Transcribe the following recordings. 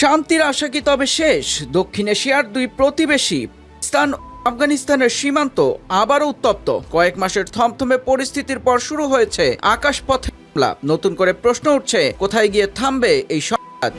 শান্তির আশা কি তবে শেষ? দক্ষিণ এশিয়ার দুই প্রতিবেশী পাকিস্তান ও আফগানিস্তানের সীমান্ত আবারও উত্তপ্ত। কয়েক মাসের থমথমে পরিস্থিতির পর শুরু হয়েছে আকাশপথে হামলা। নতুন করে প্রশ্ন উঠছে, কোথায় গিয়ে থামবে এই সংঘাত?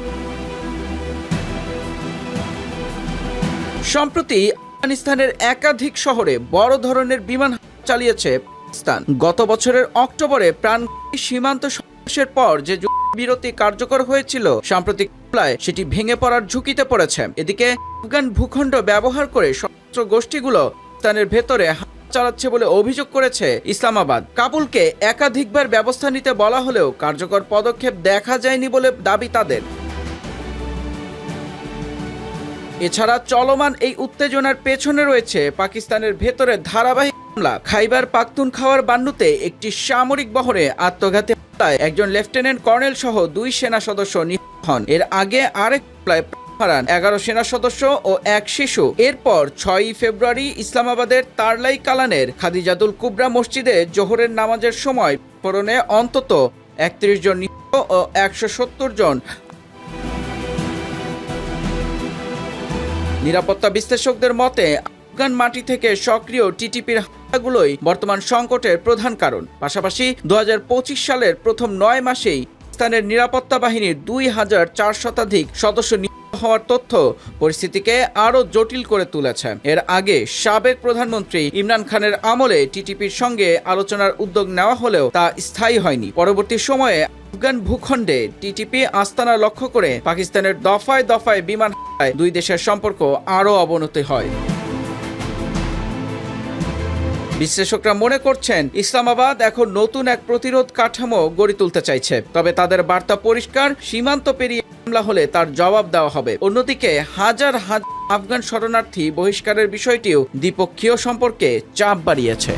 সম্প্রতি আফগানিস্তানের একাধিক শহরে বড় ধরনের বিমান হামলা চালিয়েছে পাকিস্তান। গত বছরের অক্টোবরে প্রাণঘাতী সীমান্ত সংঘর্ষের পর যে বিরতি কার্যকর হয়েছিল, সাম্প্রতিক হামলায় সেটি ভেঙে পড়ার ঝুঁকিতে পড়েছে। এদিকে আফগান ভূখণ্ড ব্যবহার করে সশস্ত্র গোষ্ঠীগুলো পাকিস্তানের ভেতরে হামলা চালাচ্ছে বলে অভিযোগ করেছে ইসলামাবাদ। কাবুলকে একাধিকবার ব্যবস্থা নিতে বলা হলেও কার্যকর পদক্ষেপ দেখা যায়নি বলে দাবি তাদের। এছাড়া চলমান এই উত্তেজনার পেছনে রয়েছে পাকিস্তানের ভেতরে ধারাবাহিক হামলা। খাইবার পাখতুনখাওয়ার বান্নুতে একটি সামরিক বহরে আত্মঘাতী হামলায় একজন লেফটেন্যান্ট কর্নেল সহ 2 সেনা সদস্য নিহত হন। এর আগে আরেক হামলায় প্রাণ হারান 11 সেনা সদস্য ও এক শিশু। এরপর 6 ফেব্রুয়ারি ইসলামাবাদের তারলাই কালানের খাদিজাতুল কুবরা মসজিদে জোহরের নামাজের সময় বিস্ফোরণে অন্তত 31 জন নিহত ও 170 জন। নিরাপত্তা বিশ্লেষকদের মতে আফগান মাটি থেকে সক্রিয় টিটিপির হামলাগুলোই বর্তমান সংকটের প্রধান কারণ। পাশাপাশি 2025 সালের প্রথম 9 মাসেই পাকিস্তানের নিরাপত্তা বাহিনীর 2400 শতাধিক সদস্য নিহত হওয়ার তথ্য পরিস্থিতিকে আরও জটিল করে তুলেছে। এর আগে সাবেক প্রধানমন্ত্রী ইমরান খানের আমলে টিটিপির সঙ্গে আলোচনার উদ্যোগ নেওয়া হলেও তা স্থায়ী হয়নি। পরবর্তী সময়ে আফগান ভূখণ্ডে টিটিপি আস্তানা লক্ষ্য করে পাকিস্তানের দফায় দফায় বিমান হামলায় দুই দেশের সম্পর্ক আরও অবনতি হয়। বিশ্লেষকরা মনে করছেন, ইসলামাবাদ এখন নতুন এক প্রতিরোধ কাঠামো গড়ে তুলতে চাইছে। তবে তাদের বার্তা পরিষ্কার, সীমান্ত পেরিয়ে হামলা হলে তার জবাব দেওয়া হবে। অন্যদিকে হাজার হাজার আফগান শরণার্থী বহিষ্কারের বিষয়টিও দ্বিপক্ষীয় সম্পর্কে চাপ বাড়িয়েছে।